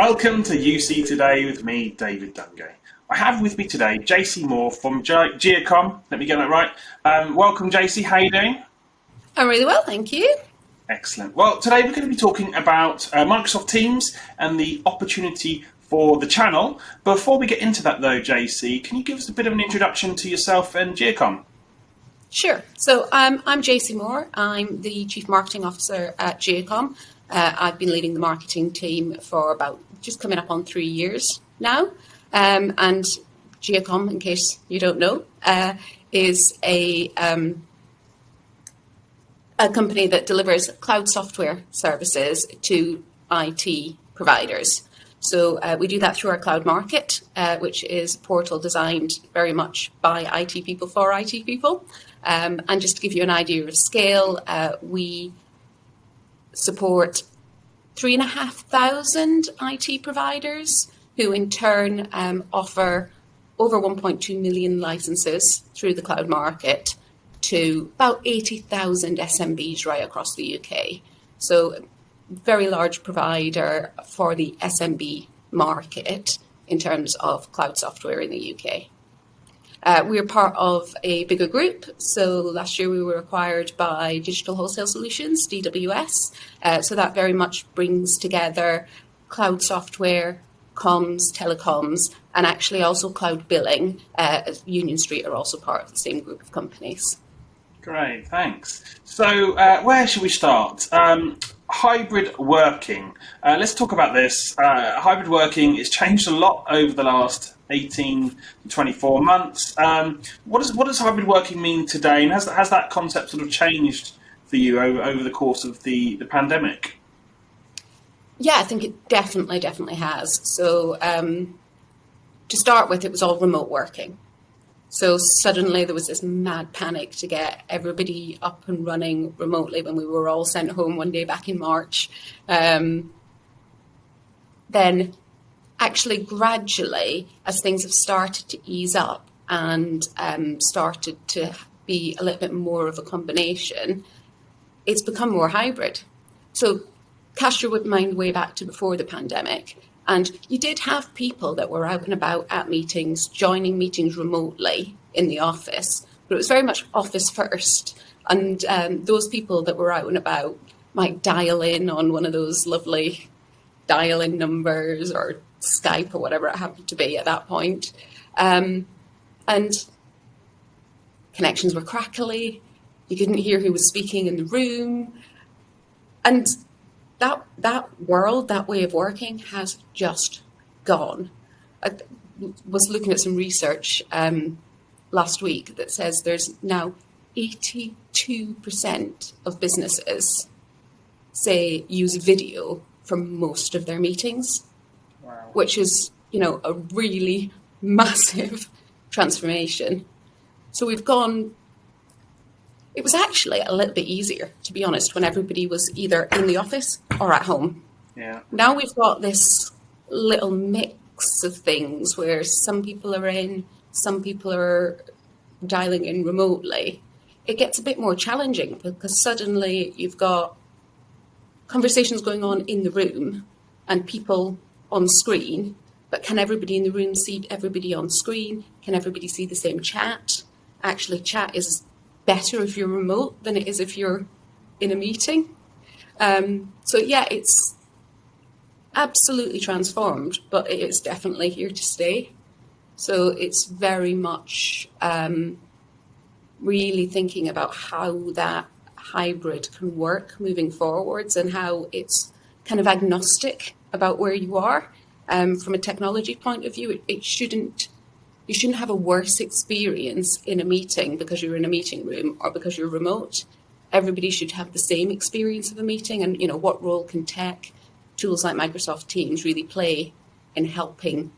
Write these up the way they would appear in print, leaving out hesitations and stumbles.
Welcome to UC Today with me, David Dungay. I have with me today Jacey Moore from Giacom. Let me get that right. Welcome, Jacey. How are you doing? I'm really well, thank you. Excellent. Well, today we're going to be talking about Microsoft Teams and the opportunity for the channel. Before we get into that, though, Jacey, can you give us a bit of an introduction to yourself and Giacom? Sure. So I'm Jacey Moore. I'm the Chief Marketing Officer at Giacom. I've been leading the marketing team for about just coming up on 3 years now. And Giacom, in case you don't know, is a company that delivers cloud software services to IT providers. So we do that through our cloud market, which is a portal designed very much by IT people for IT people. And just to give you an idea of scale, we support 3,500 IT providers who in turn offer over 1.2 million licenses through the cloud market to about 80,000 SMBs right across the UK. So very large provider for the SMB market in terms of cloud software in the UK. We're part of a bigger group. So last year we were acquired by Digital Wholesale Solutions, DWS. So that very much brings together cloud software, comms, telecoms, and actually also cloud billing. Union Street are also part of the same group of companies. Great, thanks. So where should we start? Hybrid working. Let's talk about this. Hybrid working has changed a lot over the last 18 to 24 months. What does hybrid working mean today, and has that concept sort of changed for you over the course of the pandemic? Yeah, I think it definitely has. So to start with, it was all remote working. So suddenly there was this mad panic to get everybody up and running remotely when we were all sent home one day back in March. Then actually gradually, as things have started to ease up and started to be a little bit more of a combination, it's become more hybrid. So cast your mind way back to before the pandemic. And you did have people that were out and about at meetings, joining meetings remotely in the office, but it was very much office first. And those people that were out and about might dial in on one of those lovely dial-in numbers or Skype or whatever it happened to be at that point. And connections were crackly. You couldn't hear who was speaking in the room. And that world, that way of working has just gone. I was looking at some research last week that says there's now 82% of businesses say use video for most of their meetings. Wow. Which is, a really massive transformation. So we've gone. It was actually a little bit easier, to be honest, when everybody was either in the office or at home. Yeah. Now we've got this little mix of things where some people are in, some people are dialing in remotely. It gets a bit more challenging because suddenly you've got conversations going on in the room and people on screen, but can everybody in the room see everybody on screen? Can everybody see the same chat? Actually, chat is better if you're remote than it is if you're in a meeting. So yeah, it's absolutely transformed, but it is definitely here to stay. So it's very much really thinking about how that hybrid can work moving forwards and how it's kind of agnostic about where you are. From a technology point of view, you shouldn't have a worse experience in a meeting because you're in a meeting room or because you're remote. Everybody should have the same experience of a meeting, and what role can tech tools like Microsoft Teams really play in helping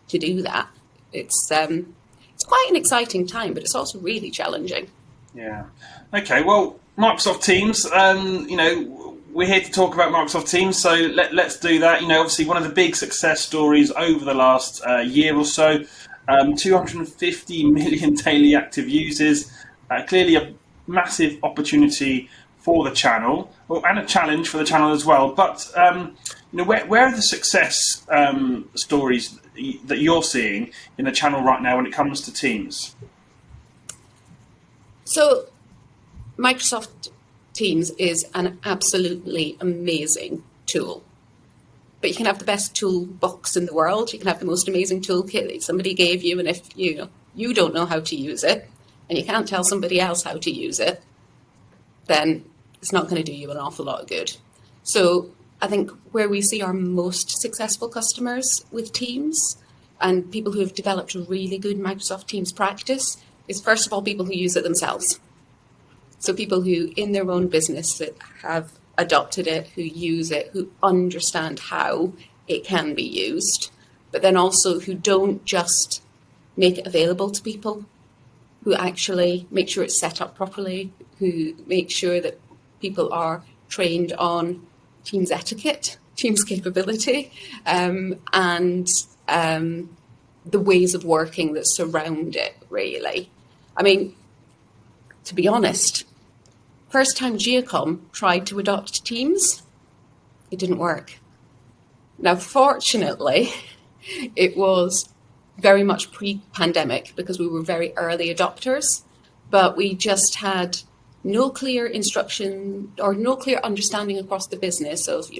to do that. It's quite an exciting time, but it's also really challenging. Yeah. Okay. Well, Microsoft Teams. We're here to talk about Microsoft Teams, so let's do that. Obviously, one of the big success stories over the last year or so. 250 million daily active users. Clearly, a massive opportunity for the channel, and a challenge for the channel as well. But where are the success stories that you're seeing in the channel right now when it comes to Teams? So Microsoft Teams is an absolutely amazing tool. But you can have the best toolbox in the world. You can have the most amazing toolkit that somebody gave you, and if you don't know how to use it, and you can't tell somebody else how to use it, then it's not going to do you an awful lot of good. So I think where we see our most successful customers with Teams and people who have developed a really good Microsoft Teams practice is, first of all, people who use it themselves. So people who in their own business that have adopted it, who use it, who understand how it can be used, but then also who don't just make it available to people, who actually make sure it's set up properly, who make sure that people are trained on Teams etiquette, Teams capability, and the ways of working that surround it, really. I mean, to be honest, first time Giacom tried to adopt Teams, it didn't work. Now, fortunately, it was very much pre-pandemic because we were very early adopters, but we just had no clear instruction or no clear understanding across the business of,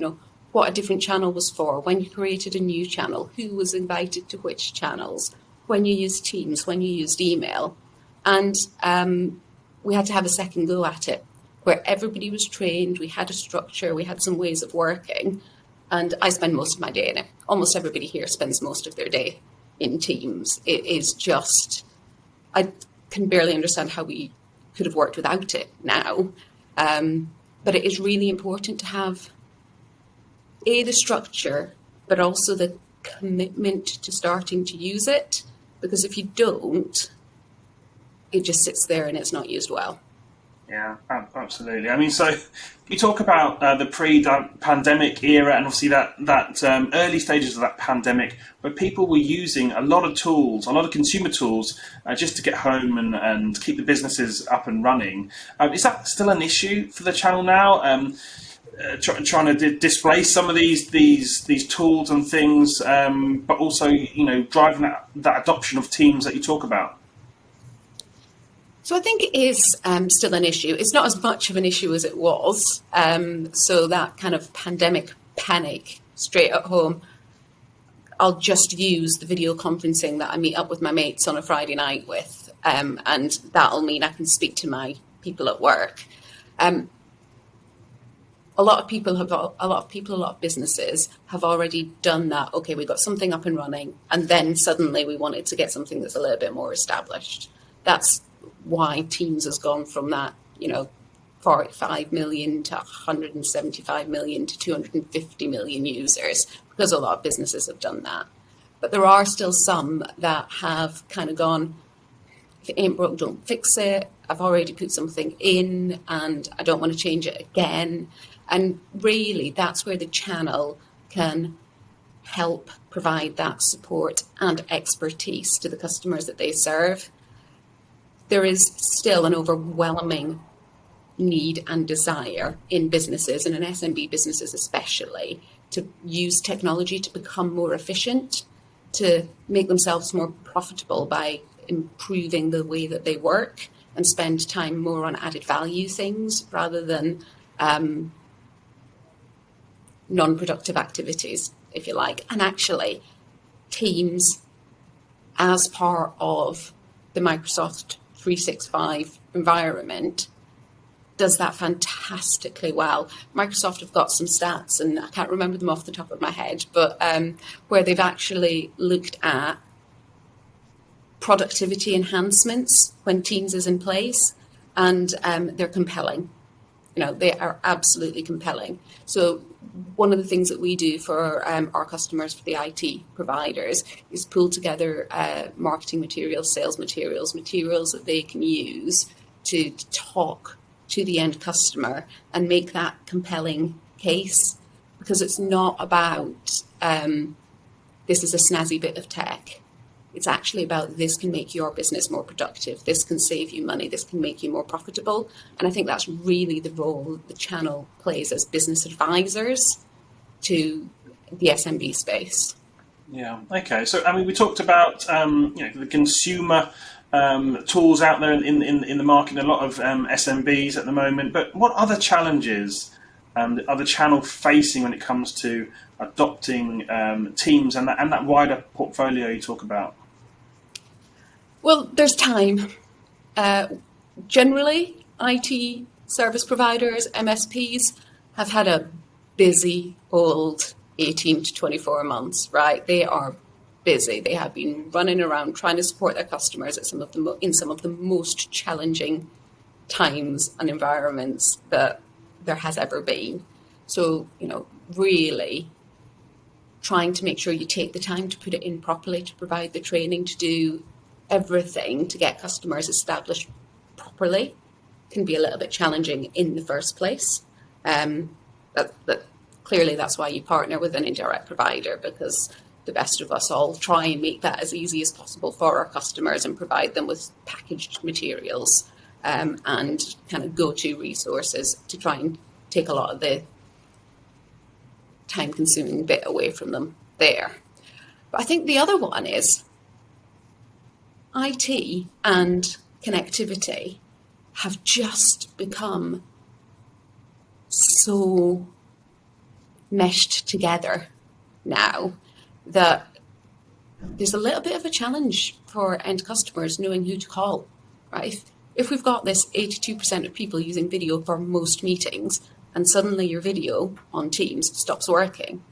what a different channel was for, when you created a new channel, who was invited to which channels, when you used Teams, when you used email. And we had to have a second go at it, where everybody was trained, we had a structure, we had some ways of working. And I spend most of my day in it. Almost everybody here spends most of their day in Teams. It is just, I can barely understand how we could have worked without it now. But it is really important to have the structure, but also the commitment to starting to use it. Because if you don't, it just sits there and it's not used well. Yeah, absolutely. I mean, so you talk about the pre-pandemic era and obviously that early stages of that pandemic where people were using a lot of tools, a lot of consumer tools, just to get home and keep the businesses up and running. Is that still an issue for the channel now? Trying to displace some of these tools and things, but also driving that adoption of Teams that you talk about. So I think it is still an issue. It's not as much of an issue as it was. So that kind of pandemic panic straight at home, I'll just use the video conferencing that I meet up with my mates on a Friday night with, and that'll mean I can speak to my people at work. A lot of businesses have already done that. Okay, we got something up and running, and then suddenly we wanted to get something that's a little bit more established. That's why Teams has gone from that, 45 million to 175 million to 250 million users, because a lot of businesses have done that. But there are still some that have kind of gone, if it ain't broke, don't fix it. I've already put something in and I don't want to change it again. And really, that's where the channel can help provide that support and expertise to the customers that they serve. There is still an overwhelming need and desire in businesses, and in SMB businesses especially, to use technology to become more efficient, to make themselves more profitable by improving the way that they work and spend time more on added value things rather than non-productive activities, if you like. And actually, Teams, as part of the Microsoft 365 environment, does that fantastically well. Microsoft have got some stats, and I can't remember them off the top of my head, but where they've actually looked at productivity enhancements when Teams is in place, and they're compelling. They are absolutely compelling. So one of the things that we do for our customers, for the IT providers, is pull together marketing materials, sales materials that they can use to talk to the end customer and make that compelling case. Because it's not about this is a snazzy bit of tech. It's actually about this can make your business more productive. This can save you money. This can make you more profitable. And I think that's really the role the channel plays as business advisors to the SMB space. Yeah. Okay. So we talked about the consumer tools out there in the market. A lot of SMBs at the moment. But what other challenges are the channel facing when it comes to adopting Teams and that wider portfolio you talk about? Well, there's time. Generally, IT service providers, MSPs, have had a busy old 18 to 24 months, right? They are busy. They have been running around trying to support their customers in some of the most challenging times and environments that there has ever been. So, really trying to make sure you take the time to put it in properly, to provide the training, to do everything to get customers established properly can be a little bit challenging in the first place. Clearly, that's why you partner with an indirect provider, because the best of us all try and make that as easy as possible for our customers and provide them with packaged materials and kind of go-to resources to try and take a lot of the time-consuming bit away from them there. But I think the other one is IT and connectivity have just become so meshed together now that there's a little bit of a challenge for end customers knowing who to call, right? If we've got this 82% of people using video for most meetings and suddenly your video on Teams stops working,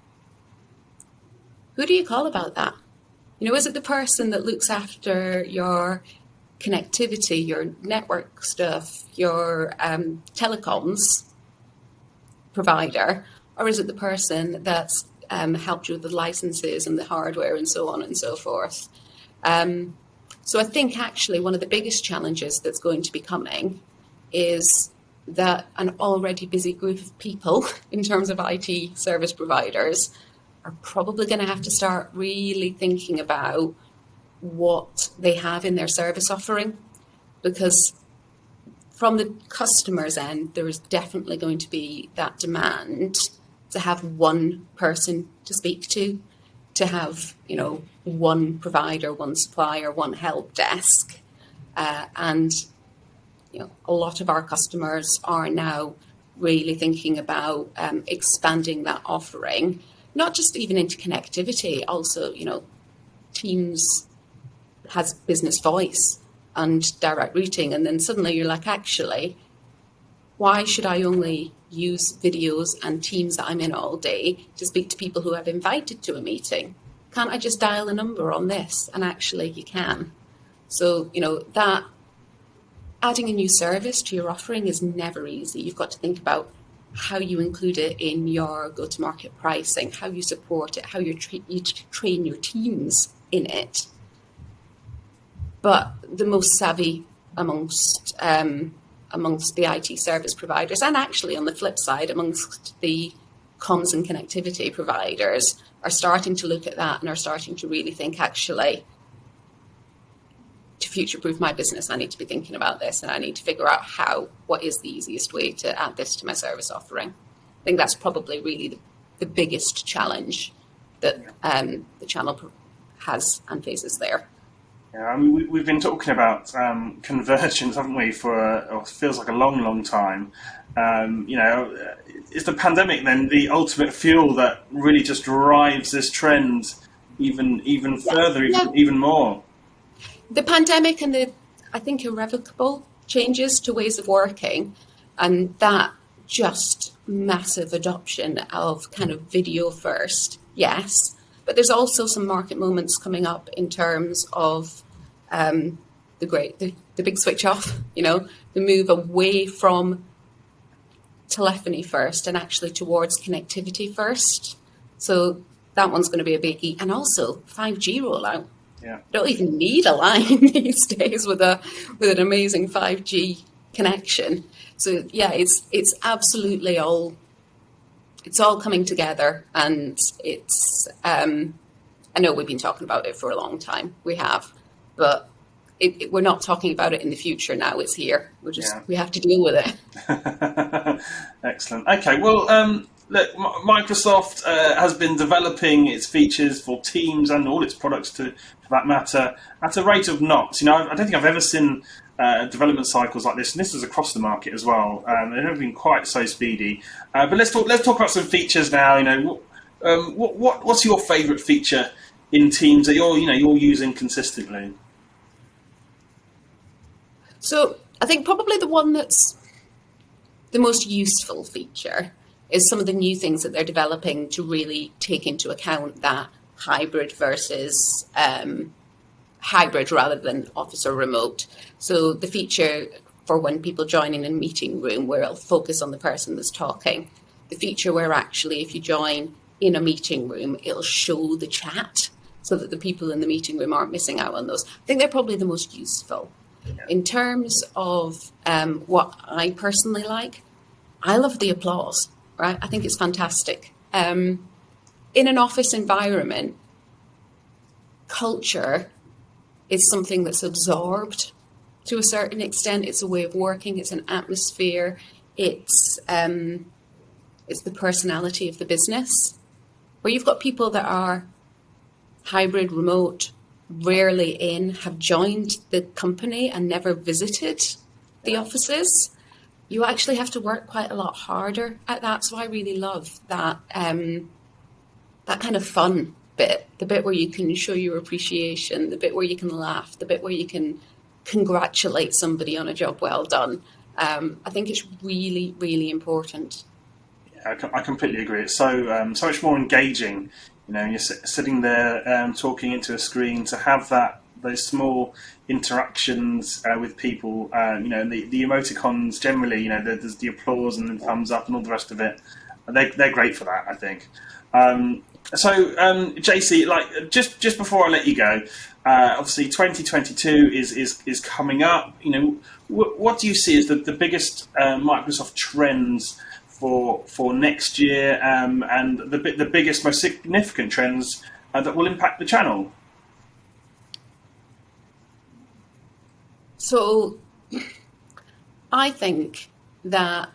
who do you call about that? Is it the person that looks after your connectivity, your network stuff, your telecoms provider, or is it the person that's helped you with the licenses and the hardware and so on and so forth? So I think actually one of the biggest challenges that's going to be coming is that an already busy group of people in terms of IT service providers are probably going to have to start really thinking about what they have in their service offering, because from the customer's end, there is definitely going to be that demand to have one person to speak to have, one provider, one supplier, one help desk. And a lot of our customers are now really thinking about expanding that offering, not just even into connectivity, also, Teams has business voice and direct routing. And then suddenly you're like, actually, why should I only use videos and Teams that I'm in all day to speak to people who I've invited to a meeting? Can't I just dial a number on this? And actually you can. So, that adding a new service to your offering is never easy. You've got to think about how you include it in your go-to-market pricing, how you support it, how you train your teams in it. But the most savvy amongst the IT service providers, and actually on the flip side, amongst the comms and connectivity providers, are starting to look at that and are starting to really think, actually, to future-proof my business, I need to be thinking about this, and I need to figure out what is the easiest way to add this to my service offering. I think that's probably really the biggest challenge that the channel has and faces there. Yeah, we've been talking about convergence, haven't we, for it feels like a long, long time. Is the pandemic then the ultimate fuel that really just drives this trend even further, even more? The pandemic and I think, irrevocable changes to ways of working, and that just massive adoption of kind of video first, yes. But there's also some market moments coming up in terms of the big switch off, the move away from telephony first and actually towards connectivity first. So that one's going to be a biggie. And also 5G rollout. Yeah. You don't even need a line these days with an amazing 5G connection. So yeah, it's absolutely all coming together, and it's I know we've been talking about it for a long time. We have, but we're not talking about it in the future now. It's here. We have to deal with it. Excellent. Okay. Well, look, Microsoft has been developing its features for Teams and all its products, for that matter, at a rate of knots. I don't think I've ever seen development cycles like this, and this is across the market as well. They've never been quite so speedy. But let's talk about some features now. What's your favourite feature in Teams that you're using consistently? So I think probably the one that's the most useful feature is some of the new things that they're developing to really take into account that hybrid versus hybrid rather than office or remote. So the feature for when people join in a meeting room where it'll focus on the person that's talking. The feature where actually if you join in a meeting room, it'll show the chat so that the people in the meeting room aren't missing out on those. I think they're probably the most useful. In terms of what I personally like, I love the applause, right? I think it's fantastic. In an office environment, culture is something that's absorbed to a certain extent. It's a way of working. It's an atmosphere. It's the personality of the business. Where you've got people that are hybrid, remote, rarely in, have joined the company and never visited the offices, you actually have to work quite a lot harder at that. So I really love that that kind of fun bit, the bit where you can show your appreciation, the bit where you can laugh, the bit where you can congratulate somebody on a job well done. I think it's really, really important. Yeah, I completely agree. It's so much more engaging. You're sitting there talking into a screen, to have those small interactions with people. The emoticons generally. There's the applause and the thumbs up and all the rest of it. They're great for that, I think. Jacey, just before I let you go, obviously 2022 is coming up. What do you see as the biggest Microsoft trends for next year, and the biggest, most significant trends that will impact the channel? So I think that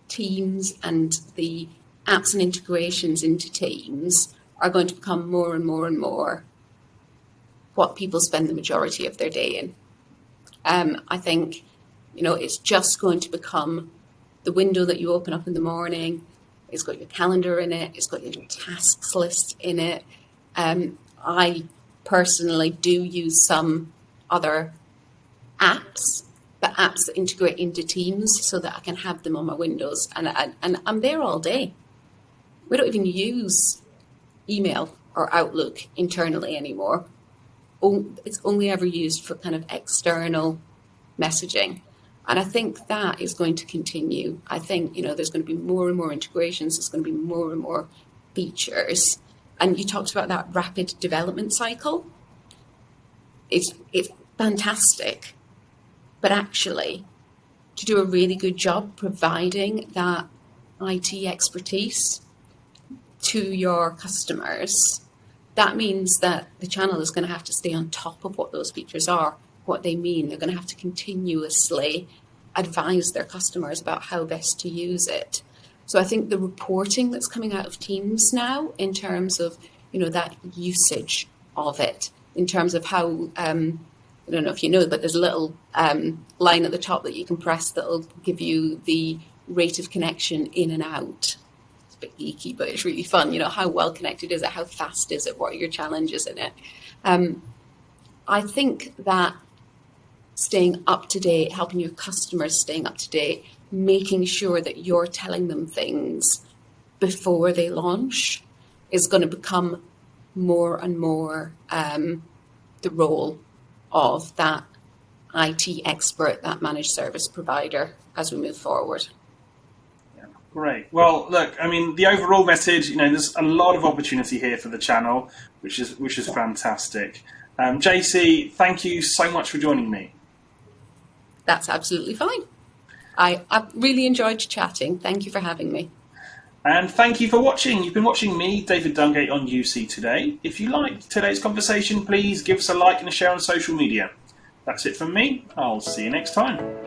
Teams and the apps and integrations into Teams are going to become more and more and more what people spend the majority of their day in. I think, it's just going to become the window that you open up in the morning. It's got your calendar in it. It's got your tasks list in it. I personally do use some other apps, but apps that integrate into Teams so that I can have them on my windows. And I'm there all day. We don't even use email or Outlook internally anymore. It's only ever used for kind of external messaging. And I think that is going to continue. I think, there's going to be more and more integrations. There's going to be more and more features. And you talked about that rapid development cycle. It's fantastic. But actually, to do a really good job providing that IT expertise to your customers, that means that the channel is going to have to stay on top of what those features are, what they mean. They're going to have to continuously advise their customers about how best to use it. So I think the reporting that's coming out of Teams now, in terms of that usage of it, in terms of how I don't know if you know, but there's a little line at the top that you can press that'll give you the rate of connection in and out. It's a bit geeky, but it's really fun. How well connected is it? How fast is it? What are your challenges in it? I think that staying up to date, helping your customers staying up to date, making sure that you're telling them things before they launch is going to become more and more the role of that IT expert, that managed service provider as we move forward. Yeah, great. Well, look, the overall message, there's a lot of opportunity here for the channel, which is fantastic. Jacey, thank you so much for joining me. That's absolutely fine. I really enjoyed chatting. Thank you for having me. And thank you for watching. You've been watching me, David Dungay, on UC Today. If you liked today's conversation, please give us a like and a share on social media. That's it from me. I'll see you next time.